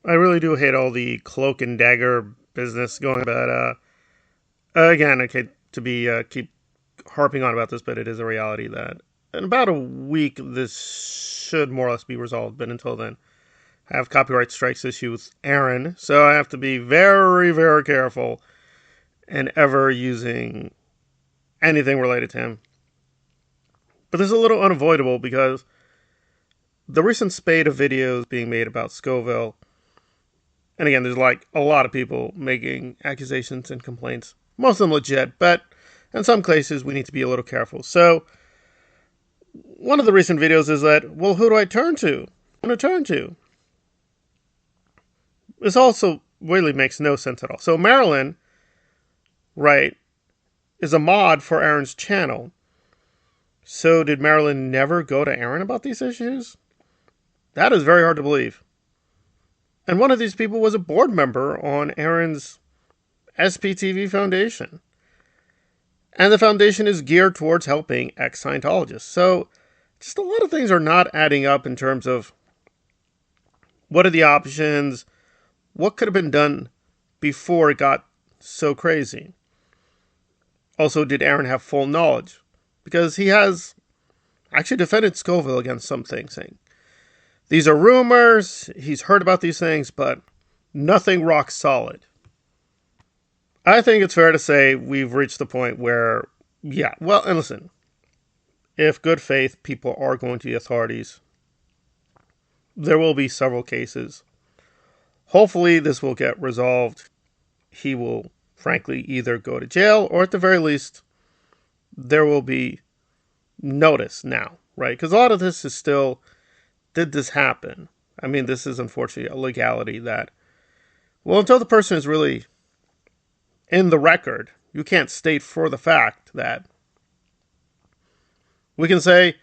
I really do hate all the cloak and dagger business going, but again, I hate to be keep harping on about this, but it is a reality that in about a week this should more or less be resolved. But until then, I have copyright strikes issue with Aaron, so I have to be very, very careful in ever using anything related to him. But this is a little unavoidable because the recent spate of videos being made about Scoville, and again, there's like a lot of people making accusations and complaints, most of them legit, but in some cases we need to be a little careful. So one of the recent videos is that, well, who do I turn to? I'm going to turn to. This also really makes no sense at all. So Marilyn, right, is a mod for Aaron's channel. So did Marilyn never go to Aaron about these issues? That is very hard to believe. And one of these people was a board member on Aaron's SPTV Foundation. And the foundation is geared towards helping ex-Scientologists. So just a lot of things are not adding up in terms of what are the options, what could have been done before it got so crazy. Also, did Aaron have full knowledge? Because he has actually defended Scoville against some things, saying these are rumors, he's heard about these things, but nothing rock solid. I think it's fair to say we've reached the point where, yeah, well, and listen, if good faith people are going to the authorities, there will be several cases. Hopefully this will get resolved. He will, frankly, either go to jail or at the very least, there will be notice now, right? Because a lot of this is still, did this happen? I mean, this is unfortunately a legality that, well, until the person is really in the record, you can't state for the fact that we can say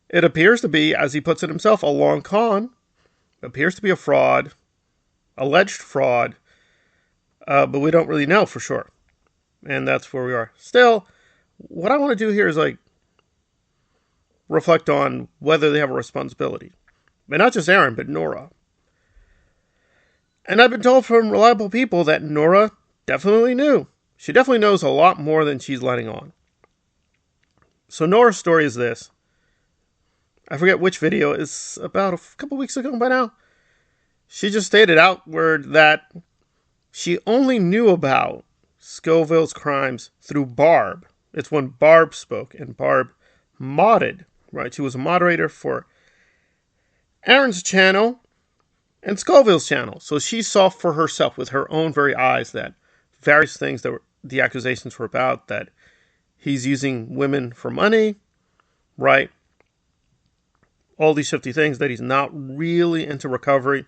it appears to be, as he puts it himself, a long con, appears to be a fraud, alleged fraud, but we don't really know for sure. And that's where we are. Still, what I want to do here is like reflect on whether they have a responsibility. And not just Aaron, but Nora. And I've been told from reliable people that Nora definitely knew. She definitely knows a lot more than she's letting on. So Nora's story is this. I forget which video. It's about a couple weeks ago by now. She just stated outward that she only knew about Scoville's crimes through Barb. It's when Barb spoke, and Barb modded, right? She was a moderator for Aaron's channel and Scoville's channel. So she saw for herself with her own very eyes that various things that the accusations were about, that he's using women for money, right? All these shifty things, that he's not really into recovery.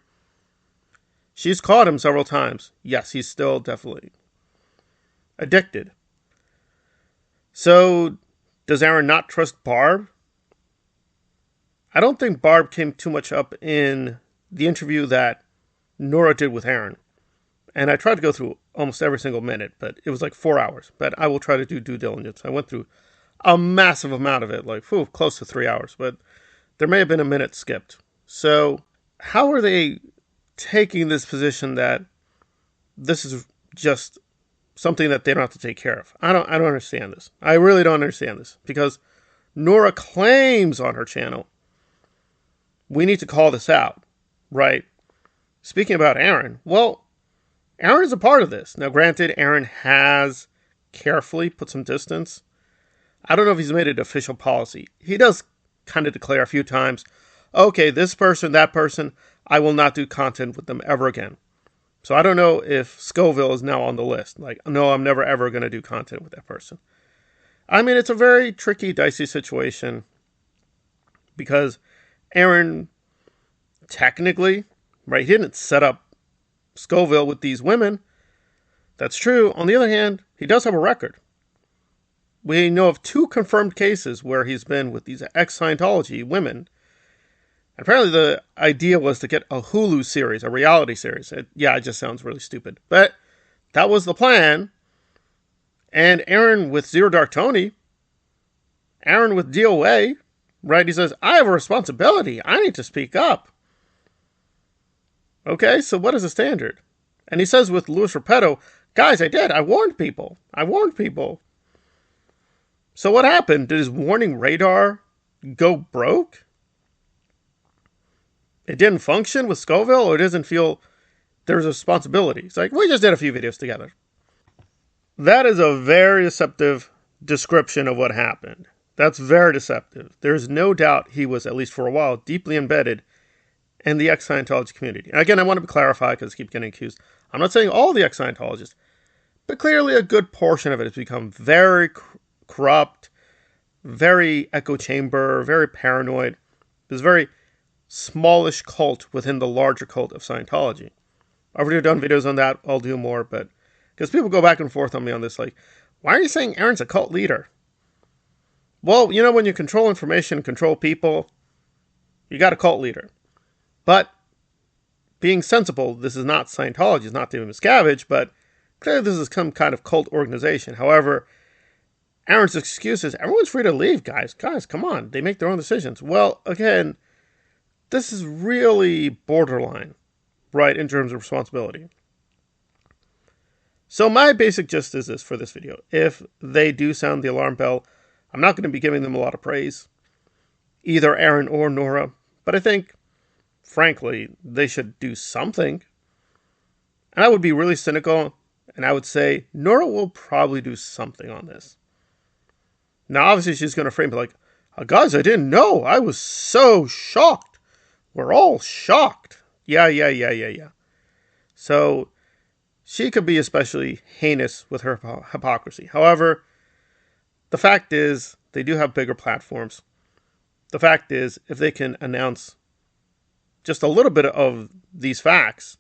She's caught him several times. Yes, he's still definitely addicted. So, does Aaron not trust Barb? I don't think Barb came too much up in the interview that Nora did with Aaron. And I tried to go through almost every single minute, but it was like 4 hours. But I will try to do due diligence. I went through a massive amount of it, like close to 3 hours. But there may have been a minute skipped. So, how are they taking this position that this is just something that they don't have to take care of? I don't understand this. I really don't understand this, because Nora claims on her channel, we need to call this out, right? Speaking about Aaron, well, Aaron is a part of this. Now, granted, Aaron has carefully put some distance. I don't know if he's made it official policy. He does kind of declare a few times, okay, this person, that person, I will not do content with them ever again. So I don't know if Scoville is now on the list. Like, no, I'm never ever going to do content with that person. I mean, it's a very tricky, dicey situation, because Aaron, technically, right, he didn't set up Scoville with these women. That's true. On the other hand, he does have a record. We know of 2 confirmed cases where he's been with these ex-Scientology women. Apparently the idea was to get a Hulu series, a reality series. It just sounds really stupid. But that was the plan. And Aaron with Zero Dark Tony, Aaron with DOA, right? He says, I have a responsibility. I need to speak up. Okay, so what is the standard? And he says with Louis Repetto, guys, I did. I warned people. So what happened? Did his warning radar go broke? It didn't function with Scoville, or it doesn't feel there's a responsibility? It's like, we just did a few videos together. That is a very deceptive description of what happened. That's very deceptive. There's no doubt he was, at least for a while, deeply embedded in the ex-Scientology community. And again, I want to clarify because I keep getting accused. I'm not saying all the ex-Scientologists, but clearly a good portion of it has become very corrupt, very echo chamber, very paranoid. There's a very smallish cult within the larger cult of Scientology. I've already done videos on that. I'll do more, but because people go back and forth on me on this, like, why are you saying Aaron's a cult leader? Well, you know, when you control information, control people, you got a cult leader. But being sensible, this is not Scientology, it's not David Miscavige, but clearly this is some kind of cult organization. However, Aaron's excuse is, everyone's free to leave, guys. Guys, come on. They make their own decisions. Well, again, this is really borderline, right, in terms of responsibility. So my basic gist is this for this video. If they do sound the alarm bell, I'm not going to be giving them a lot of praise, either Aaron or Nora, but I think, frankly, they should do something. And I would be really cynical, and I would say Nora will probably do something on this. Now, obviously, she's going to frame it like, guys, I didn't know. I was so shocked. We're all shocked. Yeah. So she could be especially heinous with her hypocrisy. However, the fact is, they do have bigger platforms. The fact is, if they can announce just a little bit of these facts,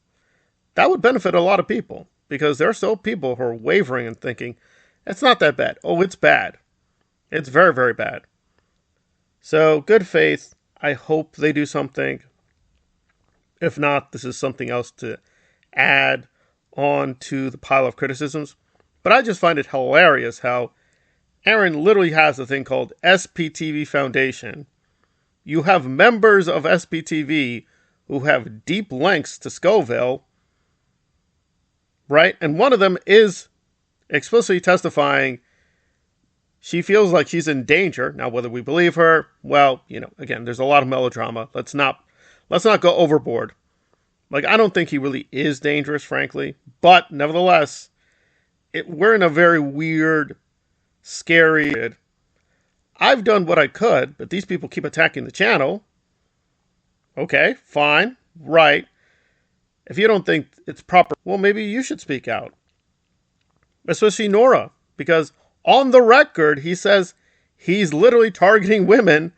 that would benefit a lot of people. Because there are still people who are wavering and thinking, it's not that bad. Oh, it's bad. It's very, very bad. So, good faith. I hope they do something. If not, this is something else to add on to the pile of criticisms. But I just find it hilarious how Aaron literally has a thing called SPTV Foundation. You have members of SPTV who have deep links to Scoville, right? And one of them is explicitly testifying she feels like she's in danger. Now, whether we believe her, well, you know, again, there's a lot of melodrama. Let's not go overboard. Like, I don't think he really is dangerous, frankly. But, nevertheless, we're in a very weird, scary... I've done what I could, but these people keep attacking the channel. Okay, fine, right. If you don't think it's proper, well, maybe you should speak out. Especially Nora, because on the record, he says he's literally targeting women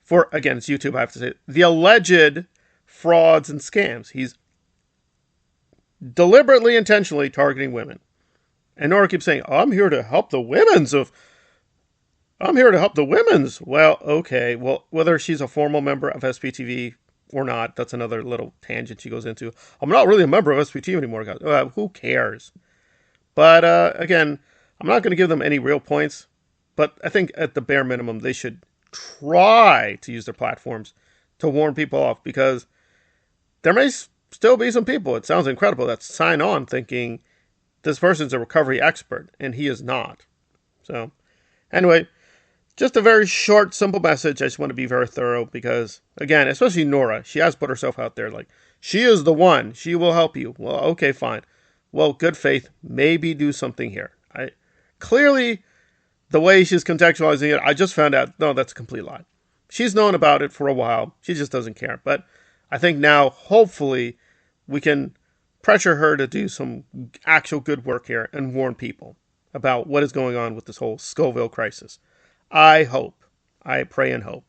for, again, it's YouTube, I have to say, the alleged frauds and scams. He's deliberately, intentionally targeting women. And Nora keeps saying, I'm here to help the women's. Well, okay. Well, whether she's a formal member of SPTV or not, that's another little tangent she goes into. I'm not really a member of SPTV anymore, guys. Who cares? But, again, I'm not going to give them any real points. But I think at the bare minimum, they should try to use their platforms to warn people off. Because there may still be some people, it sounds incredible, that sign on thinking this person's a recovery expert. And he is not. So, anyway, just a very short, simple message. I just want to be very thorough because, again, especially Nora, she has put herself out there like, she is the one. She will help you. Well, okay, fine. Well, good faith. Maybe do something here. Clearly, the way she's contextualizing it, I just found out, no, that's a complete lie. She's known about it for a while. She just doesn't care. But I think now, hopefully, we can pressure her to do some actual good work here and warn people about what is going on with this whole Scoville crisis. I hope. I pray and hope.